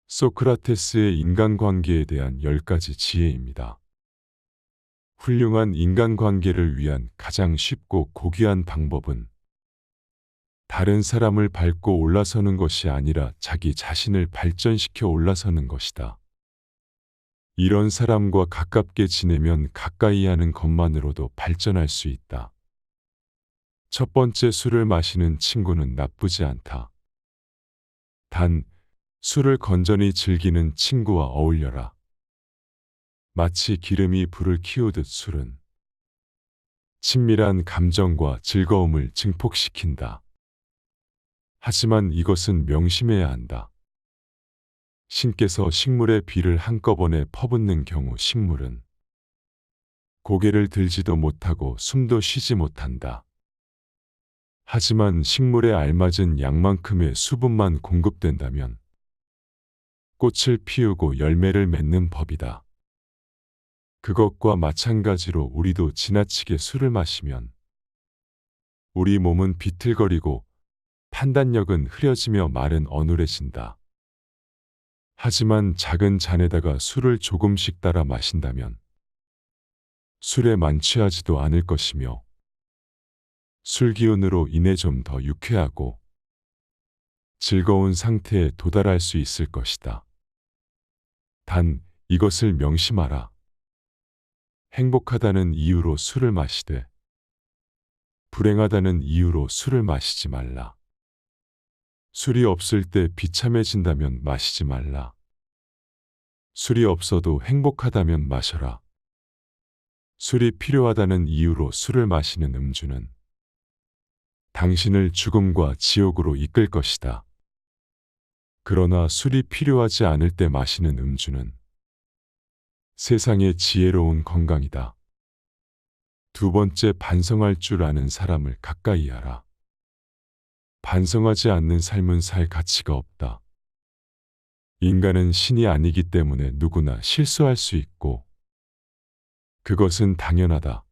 소크라테스의 인간관계에 대한 10가지 지혜입니다. 훌륭한 인간관계를 위한 가장 쉽고 고귀한 방법은 다른 사람을 밟고 올라서는 것이 아니라 자기 자신을 발전시켜 올라서는 것이다. 이런 사람과 가깝게 지내면 가까이 하는 것만으로도 발전할 수 있다. 첫 번째, 술을 마시는 친구는 나쁘지 않다. 단, 술을 건전히 즐기는 친구와 어울려라. 마치 기름이 불을 키우듯 술은 친밀한 감정과 즐거움을 증폭시킨다. 하지만 이것은 명심해야 한다. 신께서 식물에 비를 한꺼번에 퍼붓는 경우 식물은 고개를 들지도 못하고 숨도 쉬지 못한다. 하지만 식물에 알맞은 양만큼의 수분만 공급된다면 꽃을 피우고 열매를 맺는 법이다. 그것과 마찬가지로 우리도 지나치게 술을 마시면 우리 몸은 비틀거리고 판단력은 흐려지며 말은 어눌해진다. 하지만 작은 잔에다가 술을 조금씩 따라 마신다면 술에 만취하지도 않을 것이며 술 기운으로 인해 좀 더 유쾌하고 즐거운 상태에 도달할 수 있을 것이다. 단, 이것을 명심하라. 행복하다는 이유로 술을 마시되 불행하다는 이유로 술을 마시지 말라. 술이 없을 때 비참해진다면 마시지 말라. 술이 없어도 행복하다면 마셔라. 술이 필요하다는 이유로 술을 마시는 음주는 당신을 죽음과 지옥으로 이끌 것이다. 그러나 술이 필요하지 않을 때 마시는 음주는 세상의 지혜로운 건강이다. 두 번째, 반성할 줄 아는 사람을 가까이 하라. 반성하지 않는 삶은 살 가치가 없다. 인간은 신이 아니기 때문에 누구나 실수할 수 있고 그것은 당연하다.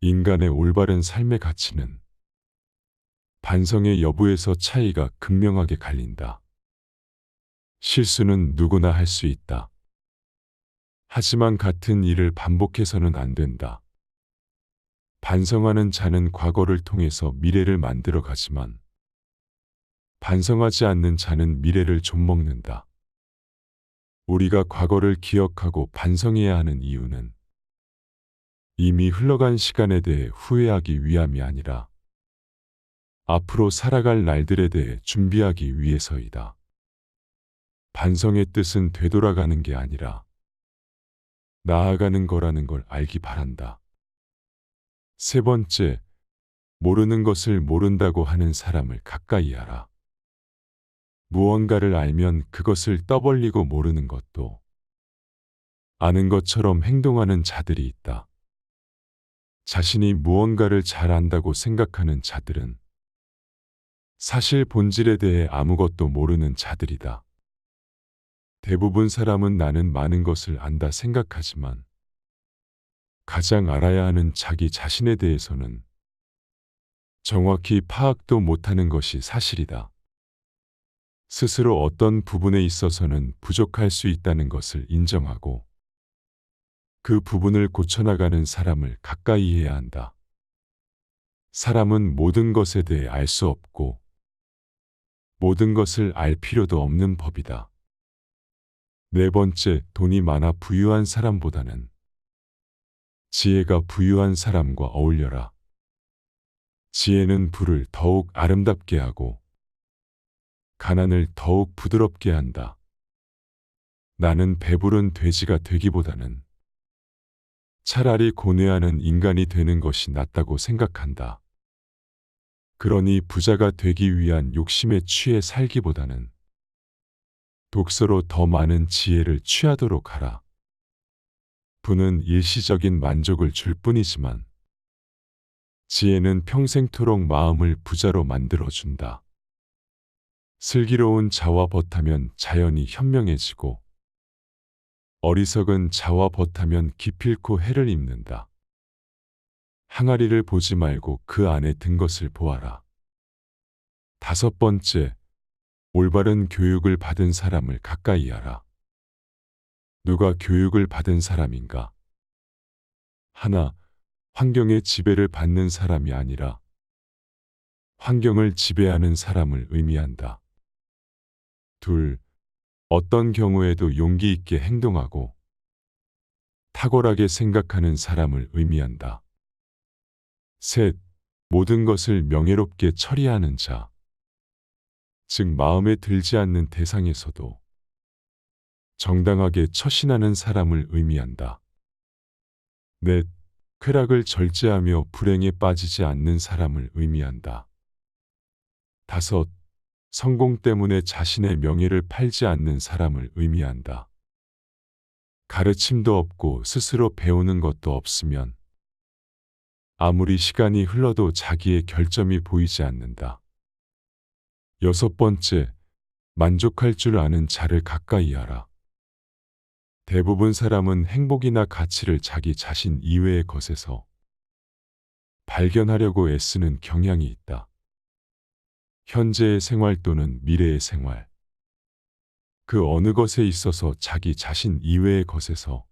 인간의 올바른 삶의 가치는 반성의 여부에서 차이가 극명하게 갈린다. 실수는 누구나 할 수 있다. 하지만 같은 일을 반복해서는 안 된다. 반성하는 자는 과거를 통해서 미래를 만들어 가지만 반성하지 않는 자는 미래를 좀먹는다. 우리가 과거를 기억하고 반성해야 하는 이유는 이미 흘러간 시간에 대해 후회하기 위함이 아니라 앞으로 살아갈 날들에 대해 준비하기 위해서이다. 반성의 뜻은 되돌아가는 게 아니라 나아가는 거라는 걸 알기 바란다. 세 번째, 모르는 것을 모른다고 하는 사람을 가까이 하라. 무언가를 알면 그것을 떠벌리고 모르는 것도 아는 것처럼 행동하는 자들이 있다. 자신이 무언가를 잘 안다고 생각하는 자들은 사실 본질에 대해 아무것도 모르는 자들이다. 대부분 사람은 나는 많은 것을 안다 생각하지만 가장 알아야 하는 자기 자신에 대해서는 정확히 파악도 못하는 것이 사실이다. 스스로 어떤 부분에 있어서는 부족할 수 있다는 것을 인정하고 그 부분을 고쳐나가는 사람을 가까이 해야 한다. 사람은 모든 것에 대해 알 수 없고 모든 것을 알 필요도 없는 법이다. 네 번째, 돈이 많아 부유한 사람보다는 지혜가 부유한 사람과 어울려라. 지혜는 불을 더욱 아름답게 하고 가난을 더욱 부드럽게 한다. 나는 배부른 돼지가 되기보다는 차라리 고뇌하는 인간이 되는 것이 낫다고 생각한다. 그러니 부자가 되기 위한 욕심에 취해 살기보다는 독서로 더 많은 지혜를 취하도록 하라. 부는 일시적인 만족을 줄 뿐이지만 지혜는 평생토록 마음을 부자로 만들어준다. 슬기로운 자와 벗하면 자연이 현명해지고 어리석은 자와 벗하면 기필코 해를 입는다. 항아리를 보지 말고 그 안에 든 것을 보아라. 다섯 번째, 올바른 교육을 받은 사람을 가까이 하라. 누가 교육을 받은 사람인가? 하나, 환경의 지배를 받는 사람이 아니라 환경을 지배하는 사람을 의미한다. 둘, 어떤 경우에도 용기 있게 행동하고 탁월하게 생각하는 사람을 의미한다. 셋, 모든 것을 명예롭게 처리하는 자, 즉 마음에 들지 않는 대상에서도 정당하게 처신하는 사람을 의미한다. 넷, 쾌락을 절제하며 불행에 빠지지 않는 사람을 의미한다. 다섯, 성공 때문에 자신의 명예를 팔지 않는 사람을 의미한다. 가르침도 없고 스스로 배우는 것도 없으면 아무리 시간이 흘러도 자기의 결점이 보이지 않는다. 여섯 번째, 만족할 줄 아는 자를 가까이 하라. 대부분 사람은 행복이나 가치를 자기 자신 이외의 것에서 발견하려고 애쓰는 경향이 있다. 현재의 생활 또는 미래의 생활, 그 어느 것에 있어서 자기 자신 이외의 것에서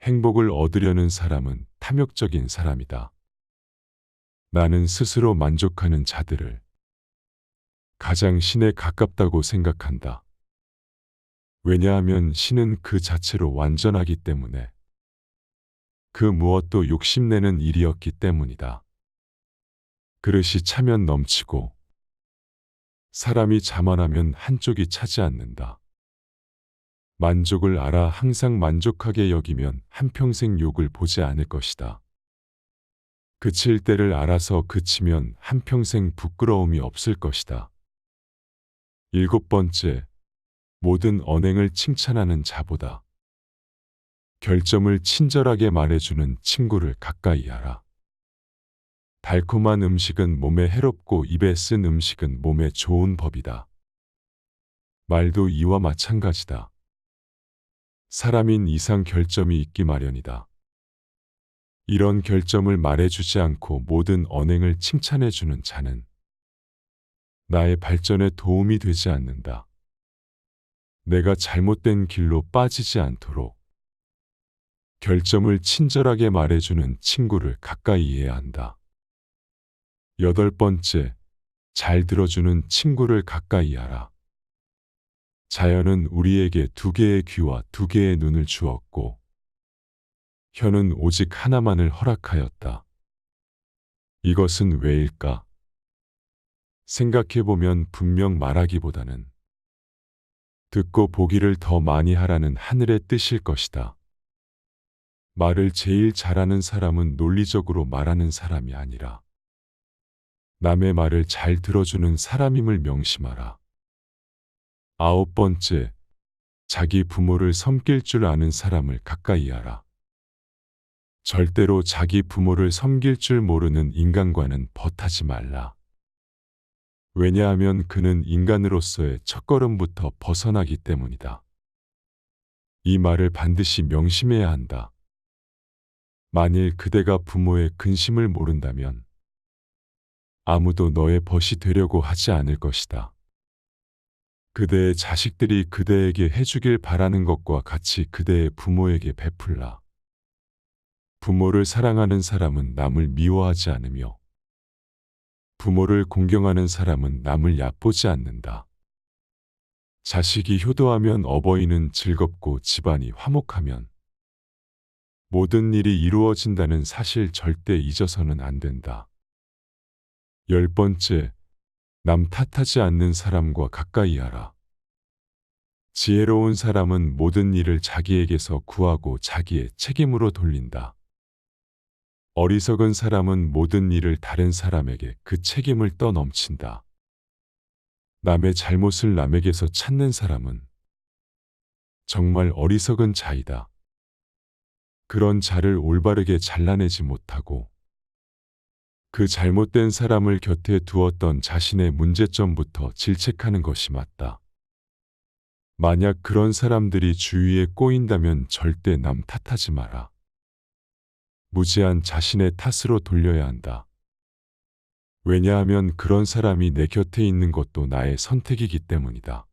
행복을 얻으려는 사람은 탐욕적인 사람이다. 나는 스스로 만족하는 자들을 가장 신에 가깝다고 생각한다. 왜냐하면 신은 그 자체로 완전하기 때문에 그 무엇도 욕심내는 일이었기 때문이다. 그릇이 차면 넘치고 사람이 자만하면 한쪽이 차지 않는다. 만족을 알아 항상 만족하게 여기면 한평생 욕을 보지 않을 것이다. 그칠 때를 알아서 그치면 한평생 부끄러움이 없을 것이다. 일곱 번째, 모든 언행을 칭찬하는 자보다 결점을 친절하게 말해주는 친구를 가까이 하라. 달콤한 음식은 몸에 해롭고 입에 쓴 음식은 몸에 좋은 법이다. 말도 이와 마찬가지다. 사람인 이상 결점이 있기 마련이다. 이런 결점을 말해주지 않고 모든 언행을 칭찬해주는 자는 나의 발전에 도움이 되지 않는다. 내가 잘못된 길로 빠지지 않도록 결점을 친절하게 말해주는 친구를 가까이 해야 한다. 여덟 번째, 잘 들어주는 친구를 가까이 하라. 자연은 우리에게 두 개의 귀와 두 개의 눈을 주었고 혀는 오직 하나만을 허락하였다. 이것은 왜일까? 생각해보면 분명 말하기보다는 듣고 보기를 더 많이 하라는 하늘의 뜻일 것이다. 말을 제일 잘하는 사람은 논리적으로 말하는 사람이 아니라 남의 말을 잘 들어주는 사람임을 명심하라. 아홉 번째, 자기 부모를 섬길 줄 아는 사람을 가까이 하라. 절대로 자기 부모를 섬길 줄 모르는 인간과는 벗하지 말라. 왜냐하면 그는 인간으로서의 첫걸음부터 벗어나기 때문이다. 이 말을 반드시 명심해야 한다. 만일 그대가 부모의 근심을 모른다면 아무도 너의 벗이 되려고 하지 않을 것이다. 그대의 자식들이 그대에게 해주길 바라는 것과 같이 그대의 부모에게 베풀라. 부모를 사랑하는 사람은 남을 미워하지 않으며 부모를 공경하는 사람은 남을 얕보지 않는다. 자식이 효도하면 어버이는 즐겁고 집안이 화목하면 모든 일이 이루어진다는 사실 절대 잊어서는 안 된다. 열 번째, 남 탓하지 않는 사람과 가까이 하라. 지혜로운 사람은 모든 일을 자기에게서 구하고 자기의 책임으로 돌린다. 어리석은 사람은 모든 일을 다른 사람에게 그 책임을 떠넘친다. 남의 잘못을 남에게서 찾는 사람은 정말 어리석은 자이다. 그런 자를 올바르게 잘라내지 못하고 그 잘못된 사람을 곁에 두었던 자신의 문제점부터 질책하는 것이 맞다. 만약 그런 사람들이 주위에 꼬인다면 절대 남 탓하지 마라. 무제한 자신의 탓으로 돌려야 한다. 왜냐하면 그런 사람이 내 곁에 있는 것도 나의 선택이기 때문이다.